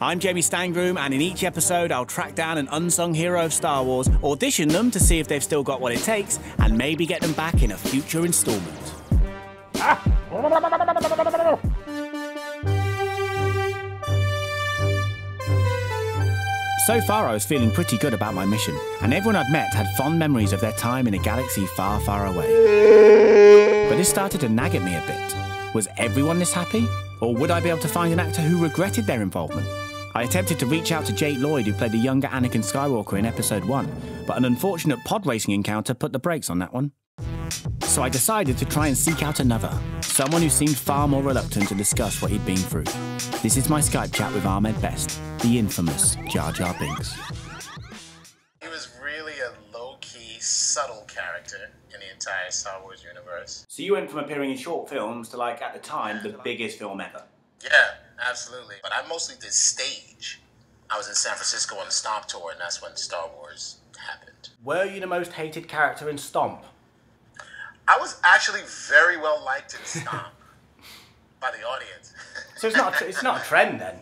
I'm Jamie Stangroom, and in each episode I'll track down an unsung hero of Star Wars, audition them to see if they've still got what it takes, and maybe get them back in a future installment. So far I was feeling pretty good about my mission, and everyone I'd met had fond memories of their time in a galaxy far, far away. But this started to nag at me a bit. Was everyone this happy? Or would I be able to find an actor who regretted their involvement? I attempted to reach out to Jake Lloyd, who played the younger Anakin Skywalker in Episode 1, but an unfortunate pod racing encounter put the brakes on that one. So I decided to try and seek out another, someone who seemed far more reluctant to discuss what he'd been through. This is my Skype chat with Ahmed Best, the infamous Jar Jar Binks. He was really a low-key, subtle character in the entire Star Wars universe. So you went from appearing in short films to, like, at the time, the biggest film ever. Yeah, absolutely. But I mostly did stage. I was in San Francisco on the Stomp Tour, and that's when Star Wars happened. Were you the most hated character in Stomp? I was actually very well liked in Stomp by the audience. So it's not a trend then?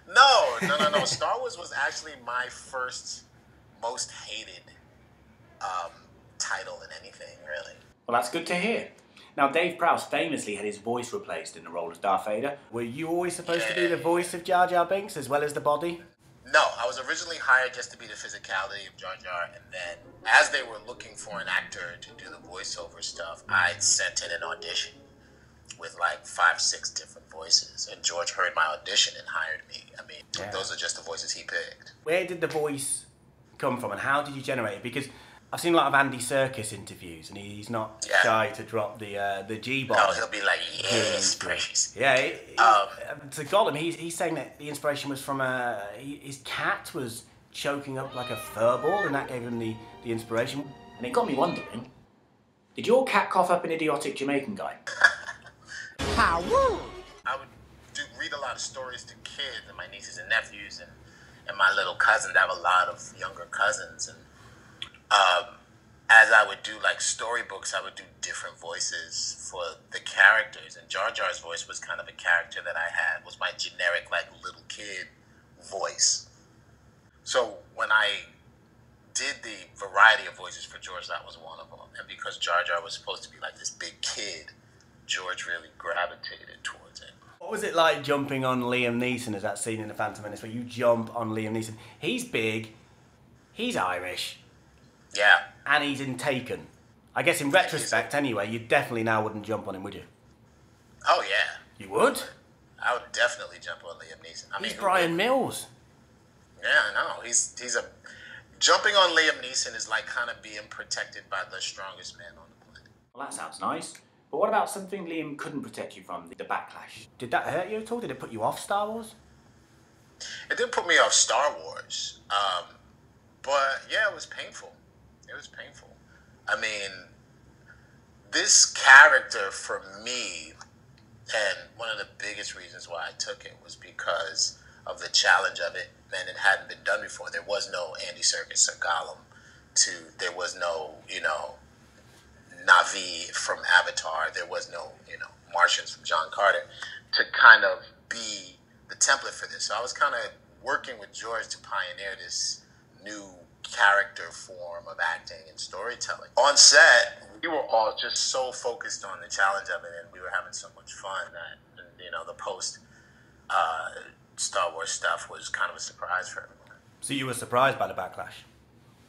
No. Star Wars was actually my first most hated title in anything, really. Well, that's good to hear. Now, Dave Prowse famously had his voice replaced in the role of Darth Vader. Were you always supposed to be the voice of Jar Jar Binks as well as the body? No, I was originally hired just to be the physicality of Jar Jar, and then as they were looking for an actor to do the voiceover stuff, I sent in an audition with like 5-6 different voices, and George heard my audition and hired me. I mean, Those are just the voices he picked. Where did the voice come from, and how did you generate it? Because I've seen a lot of Andy Serkis interviews, and he's not shy to drop the G-bomb. No, he'll be like, yes, praise. Yeah, to Gollum, he's saying that the inspiration was from his cat was choking up like a furball, and that gave him the inspiration. And it got me wondering, did your cat cough up an idiotic Jamaican guy? I would read a lot of stories to kids and my nieces and nephews and my little cousins. I have a lot of younger cousins, and as I would do like storybooks, I would do different voices for the characters. And Jar Jar's voice was kind of a character that I had, was my generic like little kid voice. So when I did the variety of voices for George, that was one of them. And because Jar Jar was supposed to be like this big kid, George really gravitated towards it. What was it like jumping on Liam Neeson as that scene in The Phantom Menace where you jump on Liam Neeson? He's big, he's Irish. Yeah. And he's in Taken. I guess in retrospect, anyway, you definitely now wouldn't jump on him, would you? Oh, yeah. You would? I would definitely jump on Liam Neeson. He's Brian Mills. Yeah, I know. He's a... Jumping on Liam Neeson is like kind of being protected by the strongest man on the planet. Well, that sounds nice. But what about something Liam couldn't protect you from, the backlash? Did that hurt you at all? Did it put you off Star Wars? It didn't put me off Star Wars. But, yeah, it was painful. It was painful. I mean, this character for me, and one of the biggest reasons why I took it was because of the challenge of it, and it hadn't been done before. There was no Andy Serkis or Gollum. There was no, Na'vi from Avatar. There was no, Martians from John Carter to kind of be the template for this. So I was kind of working with George to pioneer this new character form of acting and storytelling. On set, we were all just so focused on the challenge of it, and we were having so much fun that, the post Star Wars stuff was kind of a surprise for everyone. So you were surprised by the backlash?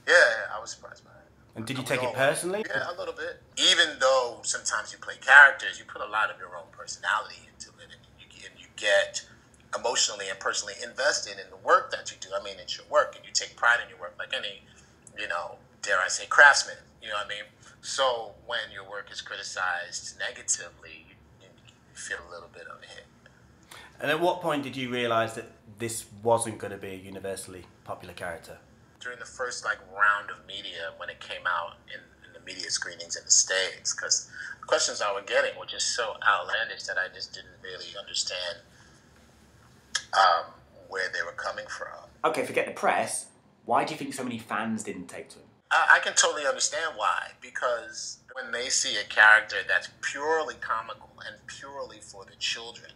Yeah, I was surprised by it. And did you take it personally? Yeah, a little bit. Even though sometimes you play characters, you put a lot of your own personality into it, and you get emotionally and personally invested in the work that you do. I mean, it's your work, and you take pride in your work, like any, dare I say, craftsman. You know what I mean? So when your work is criticized negatively, you feel a little bit of a hit. And at what point did you realize that this wasn't going to be a universally popular character? During the first round of media, when it came out in the media screenings in the States, because the questions I was getting were just so outlandish that I just didn't really understand where they were coming from. Okay, forget the press. Why do you think so many fans didn't take to him? I can totally understand why. Because when they see a character that's purely comical and purely for the children,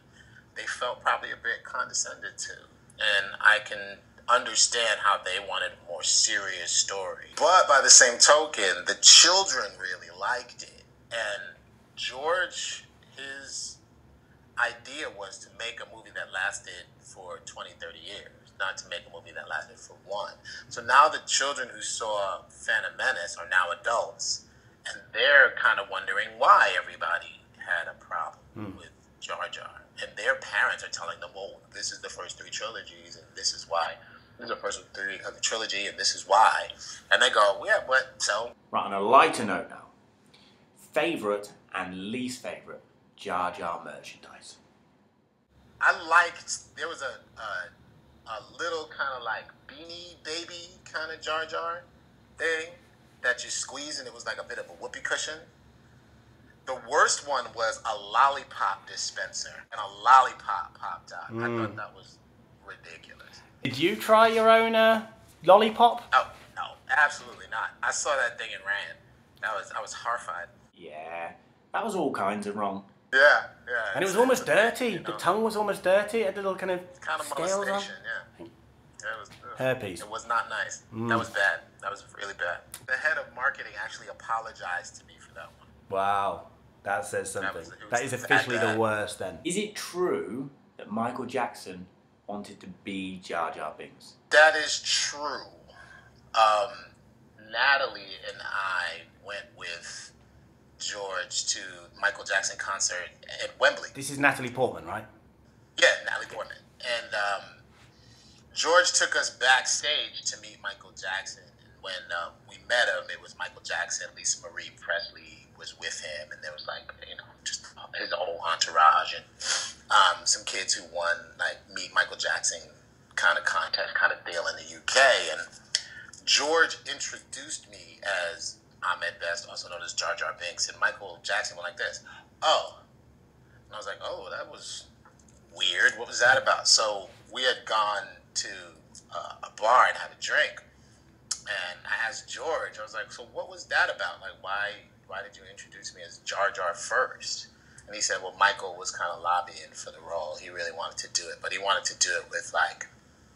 they felt probably a bit condescended to. and I can understand how they wanted a more serious story. But by the same token, the children really liked it. And George, his idea was to make a movie that lasted for 20, 30 years, not to make a movie that lasted for one. So now the children who saw Phantom Menace are now adults, and they're kind of wondering why everybody had a problem with Jar Jar. And their parents are telling them, well, this is the first 3 trilogies, and this is why. This is the first 3 of the trilogy, and this is why. And they go, yeah, what, so? Right, on a lighter note now. Favourite and least favourite Jar Jar merchandise? I liked, there was a little kind of like Beanie Baby kind of Jar Jar thing that you squeeze, and it was like a bit of a whoopee cushion. The worst one was a lollipop dispenser, and a lollipop popped out. I thought that was ridiculous. Did you try your own lollipop? Oh, no, absolutely not. I saw that thing and ran. I was horrified. Yeah, that was all kinds of wrong. Yeah. And it was almost dirty. The tongue was almost dirty. It had little kind of scales on. Yeah. It was herpes. It was not nice. That was bad. That was really bad. The head of marketing actually apologized to me for that one. Wow, that says something. That is officially the worst then. Is it true that Michael Jackson wanted to be Jar Jar Binks? That is true. Natalie and I went with George to Michael Jackson concert at Wembley. This is Natalie Portman, right? Yeah, Natalie Portman. And George took us backstage to meet Michael Jackson. And when we met him, it was Michael Jackson, Lisa Marie Presley was with him, and there was like, just his whole entourage, and some kids who won like Meet Michael Jackson kind of contest kind of deal in the UK. And George introduced me as Ahmed Best, also known as Jar Jar Binks, and Michael Jackson went like this, oh. And I was like, oh, that was weird. What was that about? So we had gone to a bar and had a drink, and I asked George, I was like, so what was that about? Like, why did you introduce me as Jar Jar first? And he said, well, Michael was kind of lobbying for the role. He really wanted to do it, but he wanted to do it with like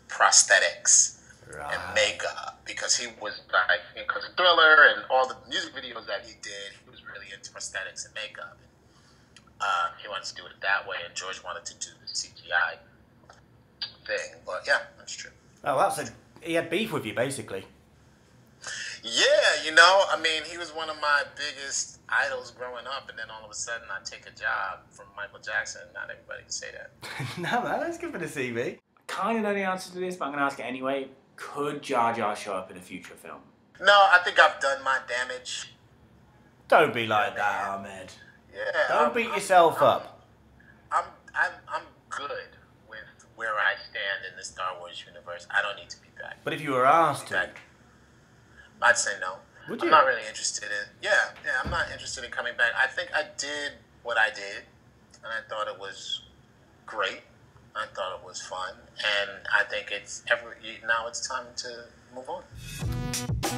prosthetics and makeup, because he was like, because Thriller and all the music videos that he did, he was really into prosthetics and makeup. He wanted to do it that way, and George wanted to do the CGI thing. But yeah, that's true. Oh, he had beef with you, basically. Yeah, I mean, he was one of my biggest idols growing up, and then all of a sudden I take a job from Michael Jackson. Not everybody can say that. No, man, that's good for the CV. I kind of know the answer to this, but I'm going to ask it anyway. Could Jar Jar show up in a future film? No, I think I've done my damage. Don't be like that, Ahmed. Yeah. Don't beat yourself up. I'm good with where I stand in the Star Wars universe. I don't need to be back. But if you were asked to, I'd say no. Would you? I'm not really interested in. Yeah, I'm not interested in coming back. I think I did what I did, and I thought it was great. I thought it was fun, and I think now it's time to move on.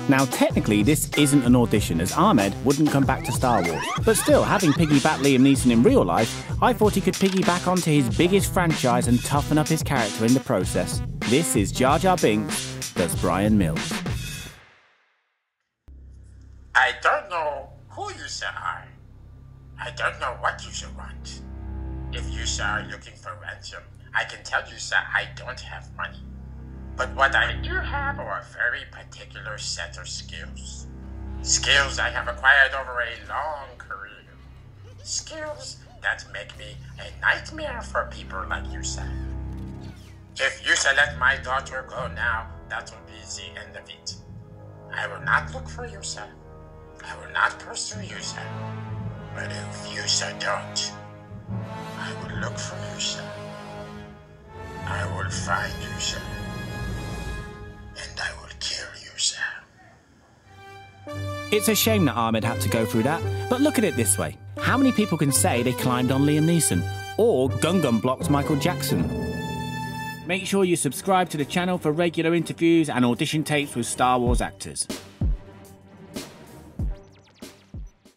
Now, technically, this isn't an audition, as Ahmed wouldn't come back to Star Wars. But still, having piggybacked Liam Neeson in real life, I thought he could piggyback onto his biggest franchise and toughen up his character in the process. This is Jar Jar Binks does Bryan Mills. I don't know who you are. I don't know what you should want. If you are looking for ransom, I can tell you, sir, I don't have money. But what I do have are a very particular set of skills. Skills I have acquired over a long career. Skills that make me a nightmare for people like you, sir. If you let my daughter go now, that will be the end of it. I will not look for you, sir. I will not pursue you, sir. But if you, sir, don't, I will look for you, sir. I will find you, sir. And I will kill you, sir. It's a shame that Ahmed had to go through that, but look at it this way. How many people can say they climbed on Liam Neeson or Gun blocked Michael Jackson? Make sure you subscribe to the channel for regular interviews and audition tapes with Star Wars actors.